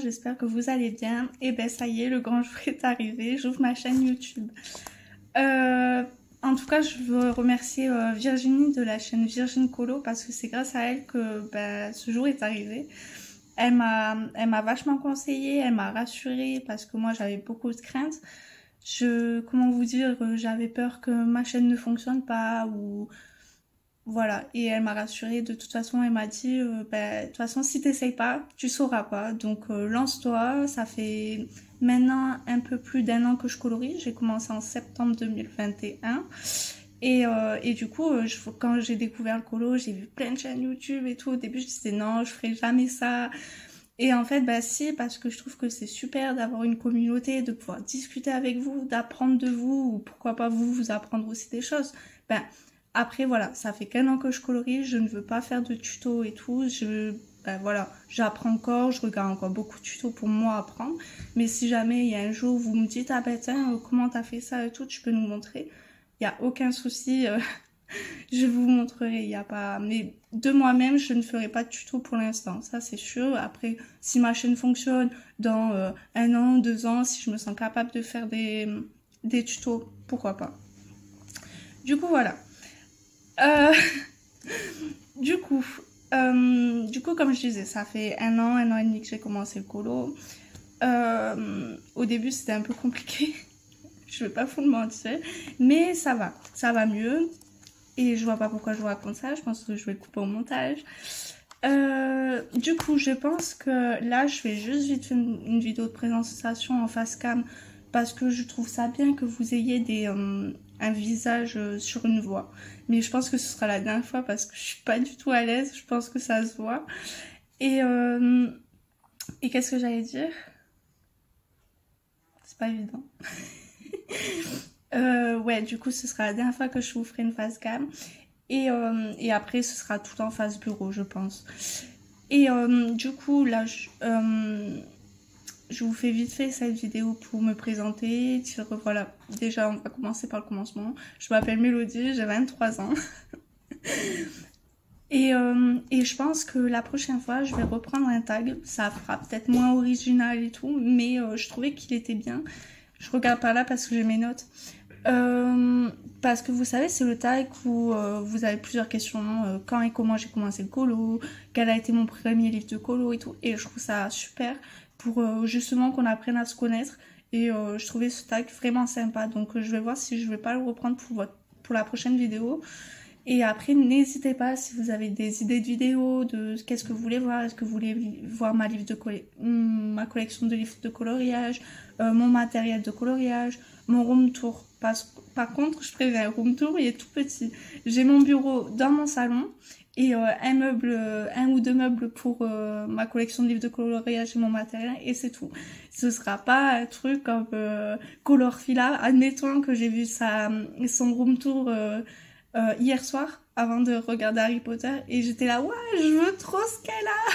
j'espère que vous allez bien. Et ben ça y est, le grand jour est arrivé, j'ouvre ma chaîne YouTube. En tout cas, je veux remercier Virginie de la chaîne Virgin Colo parce que c'est grâce à elle que ce jour est arrivé. Elle m'a vachement conseillé, elle m'a rassurée parce que moi j'avais beaucoup de craintes. Comment vous dire, j'avais peur que ma chaîne ne fonctionne pas ou voilà. Et elle m'a rassurée. De toute façon, elle m'a dit, de toute façon, si t'essayes pas, tu sauras pas. Donc lance-toi. Ça fait maintenant un peu plus d'1 an que je colorie. J'ai commencé en septembre 2021. Et du coup, quand j'ai découvert le colo, j'ai vu plein de chaînes YouTube et tout. Au début, je disais non, je ferai jamais ça. Et en fait, si, parce que je trouve que c'est super d'avoir une communauté, de pouvoir discuter avec vous, d'apprendre de vous, ou pourquoi pas vous apprendre aussi des choses. Après, voilà, ça fait qu'1 an que je colorie, je ne veux pas faire de tutos et tout. Voilà, j'apprends encore, je regarde encore beaucoup de tutos pour moi apprendre. Mais si jamais il y a un jour où vous me dites, ah ben tiens, comment t'as fait ça et tout, tu peux nous montrer. Il n'y a aucun souci, je vous montrerai, il n'y a pas... Mais de moi-même, je ne ferai pas de tuto pour l'instant, ça c'est sûr. Après, si ma chaîne fonctionne dans 1 an, 2 ans, si je me sens capable de faire des tutos, pourquoi pas. Du coup, voilà. Du coup, comme je disais, ça fait 1 an et demi que j'ai commencé le colo. Au début, c'était un peu compliqué. Je vais pas vous le mentir. Mais ça va mieux. Et je vois pas pourquoi je vous raconte ça. Je pense que je vais le couper au montage. Du coup, je pense que là, je vais juste vite faire une vidéo de présentation en face cam. Parce que je trouve ça bien que vous ayez un visage sur une voix. Mais je pense que ce sera la dernière fois parce que je suis pas du tout à l'aise. Je pense que ça se voit. Et qu'est-ce que j'allais dire? C'est pas évident. Ouais, du coup, ce sera la dernière fois que je vous ferai une face cam. Et après, ce sera tout en face bureau, je pense. Et du coup, là, je vous fais vite fait cette vidéo pour me présenter. Voilà, déjà, on va commencer par le commencement. Je m'appelle Mélodie, j'ai 23 ans. Et je pense que la prochaine fois, je vais reprendre un tag. Ça fera peut-être moins original et tout, mais je trouvais qu'il était bien. Je regarde par là parce que j'ai mes notes. Parce que vous savez, c'est le tag où vous avez plusieurs questions. Quand et comment j'ai commencé le colo, quel a été mon premier livre de colo et tout. Et je trouve ça super pour justement qu'on apprenne à se connaître. Et je trouvais ce tag vraiment sympa. Donc je vais voir si je vais pas le reprendre pour la prochaine vidéo. Et après, n'hésitez pas si vous avez des idées de vidéos, de qu'est-ce que vous voulez voir. Est-ce que vous voulez voir ma collection de livres de coloriage, mon matériel de coloriage, mon room tour. Par contre, je préviens, room tour, il est tout petit. J'ai mon bureau dans mon salon et un ou deux meubles pour ma collection de livres de coloriage et mon matériel, et c'est tout. Ce sera pas un truc comme Colorfila. Admettons que j'ai vu son room tour hier soir avant de regarder Harry Potter et j'étais là, ouais, je veux trop ce qu'elle a.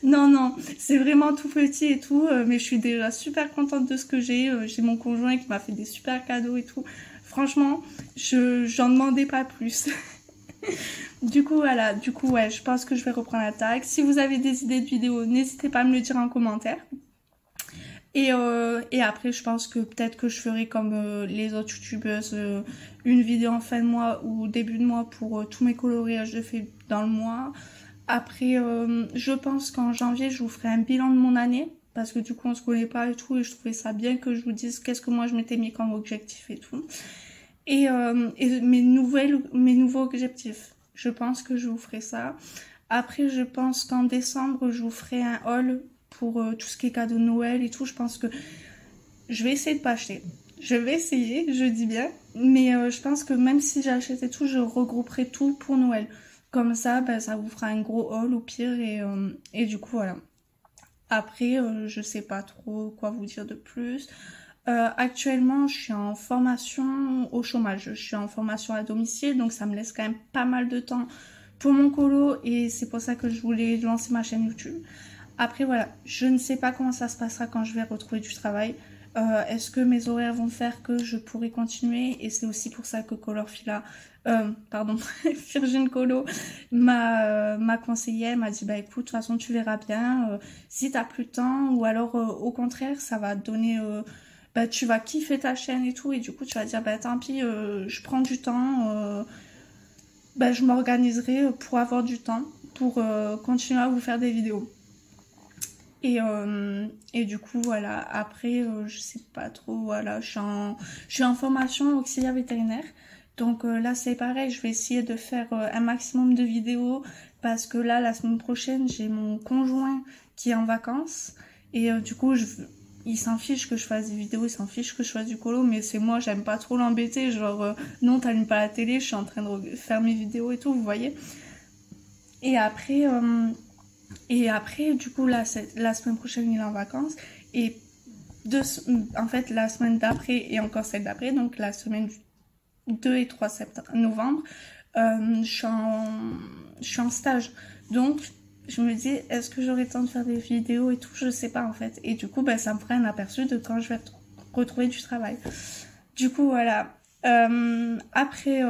Non, c'est vraiment tout petit et tout, mais je suis déjà super contente de ce que j'ai. J'ai mon conjoint qui m'a fait des super cadeaux et tout. Franchement, j'en demandais pas plus. Du coup, voilà, ouais, je pense que je vais reprendre la tag. Si vous avez des idées de vidéos, n'hésitez pas à me le dire en commentaire. Et après, je pense que peut-être que je ferai comme les autres youtubeuses, une vidéo en fin de mois ou début de mois pour tous mes coloriages de fait dans le mois. Après, je pense qu'en janvier, je vous ferai un bilan de mon année. Parce que du coup, on se connaît pas et tout. Et je trouvais ça bien que je vous dise qu'est-ce que moi je m'étais mis comme objectif et tout. Et mes nouveaux objectifs. Je pense que je vous ferai ça. Après, je pense qu'en décembre, je vous ferai un haul pour tout ce qui est cadeau de Noël et tout. Je pense que je vais essayer de pas acheter. Je vais essayer, je dis bien. Mais je pense que même si j'achète et tout, je regrouperai tout pour Noël. Comme ça, ça vous fera un gros haul au pire. Et du coup, voilà. Après, je sais pas trop quoi vous dire de plus. Actuellement, je suis en formation au chômage. Je suis en formation à domicile, donc ça me laisse quand même pas mal de temps pour mon colo. Et c'est pour ça que je voulais lancer ma chaîne YouTube. Après, voilà, je ne sais pas comment ça se passera quand je vais retrouver du travail. Est-ce que mes horaires vont faire que je pourrai continuer? Et c'est aussi pour ça que Colorfila, pardon, Virgin Colo m'a conseillé, elle m'a dit bah écoute, de toute façon tu verras bien, si t'as plus de temps, ou alors au contraire ça va te donner, bah tu vas kiffer ta chaîne et tout, et du coup tu vas dire bah tant pis, je prends du temps, bah je m'organiserai pour avoir du temps, pour continuer à vous faire des vidéos. Et du coup voilà, après je sais pas trop, voilà, je suis en formation auxiliaire vétérinaire. Donc là c'est pareil, je vais essayer de faire un maximum de vidéos parce que là la semaine prochaine j'ai mon conjoint qui est en vacances et du coup il s'en fiche que je fasse des vidéos, il s'en fiche que je fasse du colo, mais c'est moi, j'aime pas trop l'embêter, genre non t'allumes pas la télé, je suis en train de faire mes vidéos et tout, vous voyez. Et après... du coup, là, la semaine prochaine, il est en vacances. Et en fait, la semaine d'après et encore celle d'après, donc la semaine du 2 et 3 novembre, je suis en stage. Donc, je me dis, est-ce que j'aurai le temps de faire des vidéos et tout? Je sais pas, en fait. Et du coup, ben, ça me ferait un aperçu de quand je vais retrouver du travail. Du coup, voilà. Après,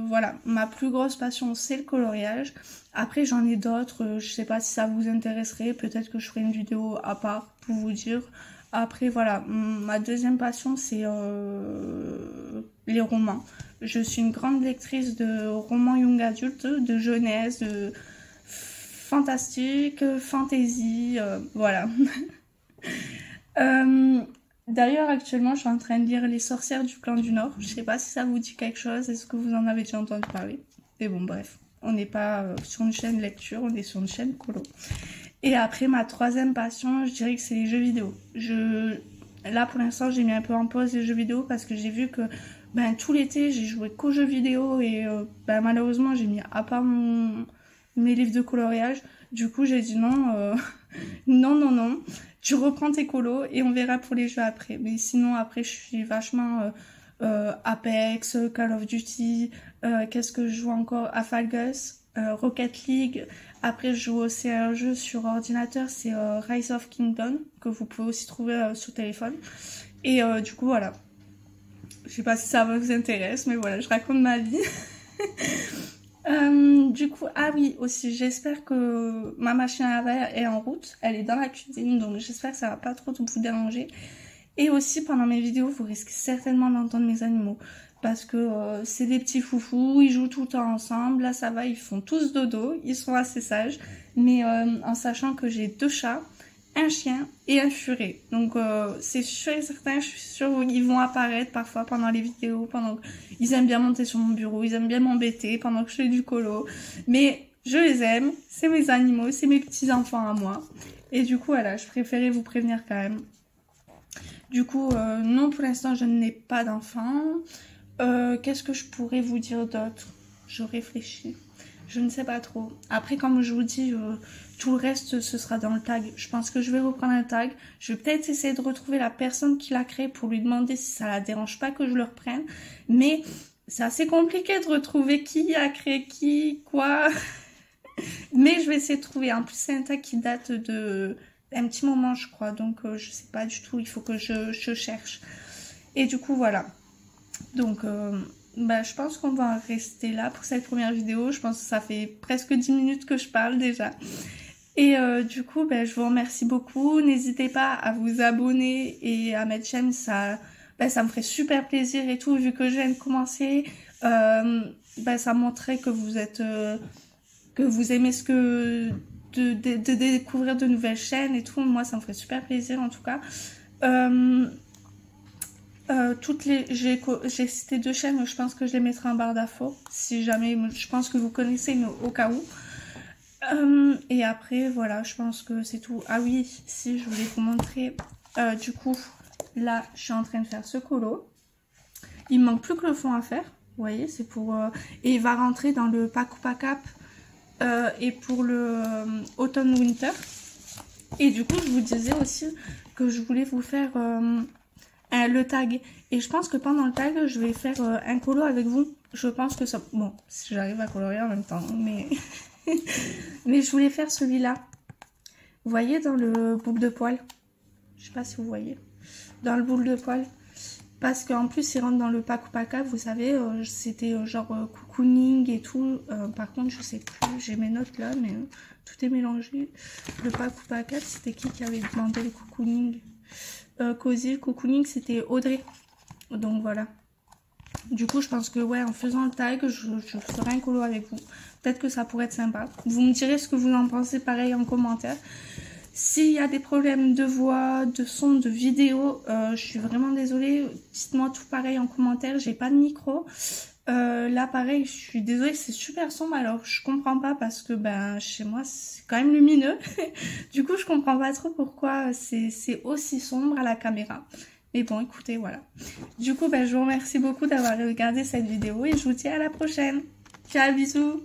voilà, ma plus grosse passion, c'est le coloriage. Après, j'en ai d'autres. Je sais pas si ça vous intéresserait. Peut-être que je ferai une vidéo à part pour vous dire. Après, voilà, ma deuxième passion, c'est les romans. Je suis une grande lectrice de romans young adultes, de jeunesse, de fantastique, fantasy, voilà. D'ailleurs, actuellement, je suis en train de lire Les Sorcières du Clan du Nord. Je sais pas si ça vous dit quelque chose. Est-ce que vous en avez déjà entendu parler? Mais bon, bref. On n'est pas sur une chaîne lecture, on est sur une chaîne colo. Et après, ma troisième passion, je dirais que c'est les jeux vidéo. Là, pour l'instant, j'ai mis un peu en pause les jeux vidéo parce que j'ai vu que ben, tout l'été, j'ai joué qu'aux jeux vidéo et ben, malheureusement, j'ai mis à part mes livres de coloriage. Du coup, j'ai dit non, non. Tu reprends tes colos et on verra pour les jeux après. Mais sinon, après, je suis vachement Apex, Call of Duty, qu'est-ce que je joue encore? À Fall Guys, Rocket League. Après, je joue aussi à un jeu sur ordinateur, c'est Rise of Kingdom, que vous pouvez aussi trouver sur téléphone. Et du coup, voilà. Je sais pas si ça vous intéresse, mais voilà, je raconte ma vie. Du coup, ah oui, aussi, j'espère que ma machine à laver est en route. Elle est dans la cuisine, donc j'espère que ça va pas trop vous déranger. Et aussi, pendant mes vidéos, vous risquez certainement d'entendre mes animaux. Parce que c'est des petits foufous, ils jouent tout le temps ensemble. Là, ça va, ils font tous dodo, ils sont assez sages. Mais en sachant que j'ai 2 chats, un chien et un furet. Donc c'est sûr et certain, je suis sûre qu'ils vont apparaître parfois pendant les vidéos, pendant qu'ils aiment bien monter sur mon bureau, ils aiment bien m'embêter pendant que je fais du colo. Mais je les aime, c'est mes animaux, c'est mes petits-enfants à moi. Et du coup, voilà, je préférais vous prévenir quand même. Du coup, non, pour l'instant, je n'ai pas d'enfant. Qu'est-ce que je pourrais vous dire d'autre? Je réfléchis. Je ne sais pas trop. Après, comme je vous dis, tout le reste, ce sera dans le tag. Je pense que je vais reprendre un tag. Je vais peut-être essayer de retrouver la personne qui l'a créé pour lui demander si ça la dérange pas que je le reprenne. Mais c'est assez compliqué de retrouver qui a créé qui, quoi. Mais je vais essayer de trouver. En plus, c'est un tag qui date de un petit moment, je crois. Donc, je sais pas du tout. Il faut que je cherche. Et du coup, voilà. Donc... bah, je pense qu'on va en rester là pour cette première vidéo. Je pense que ça fait presque 10 minutes que je parle déjà. Et du coup, bah, je vous remercie beaucoup. N'hésitez pas à vous abonner et à mettre j'aime. Ça me ferait super plaisir et tout. Vu que je viens de commencer, bah, ça montrerait que vous êtes... que vous aimez ce que... De découvrir de nouvelles chaînes et tout. Moi, ça me ferait super plaisir en tout cas. J'ai cité 2 chaînes, mais je pense que je les mettrai en barre d'infos si jamais, je pense que vous connaissez, mais au cas où. Et après, voilà, je pense que c'est tout. Ah oui, si, je voulais vous montrer. Du coup, là, je suis en train de faire ce colo. Il me manque plus que le fond à faire. Vous voyez, c'est pour... et il va rentrer dans le pack ou pack up et pour le automne-winter. Et du coup, je vous disais aussi que je voulais vous faire... le tag, et je pense que pendant le tag je vais faire un colo avec vous. Je pense que ça, bon, si j'arrive à colorier en même temps, mais mais je voulais faire celui-là, vous voyez, dans le boucle de poil, je sais pas si vous voyez, dans le boule de poil. Parce qu'en plus, il rentre dans le Paku Paka, vous savez, c'était genre cocooning et tout. Par contre, je sais plus, j'ai mes notes là, mais tout est mélangé. Le Paku Paka, c'était qui avait demandé le cocooning? Cozy, le cocooning, c'était Audrey. Donc voilà. Du coup, je pense que ouais, en faisant le tag, je ferai un colo avec vous. Peut-être que ça pourrait être sympa. Vous me direz ce que vous en pensez, pareil, en commentaire. S'il y a des problèmes de voix, de son, de vidéo, je suis vraiment désolée. Dites-moi tout pareil en commentaire. J'ai pas de micro. Là, pareil, je suis désolée, c'est super sombre. Alors, je comprends pas parce que ben chez moi, c'est quand même lumineux. Du coup, je comprends pas trop pourquoi c'est aussi sombre à la caméra. Mais bon, écoutez, voilà. Du coup, ben, je vous remercie beaucoup d'avoir regardé cette vidéo et je vous dis à la prochaine. Ciao, bisous!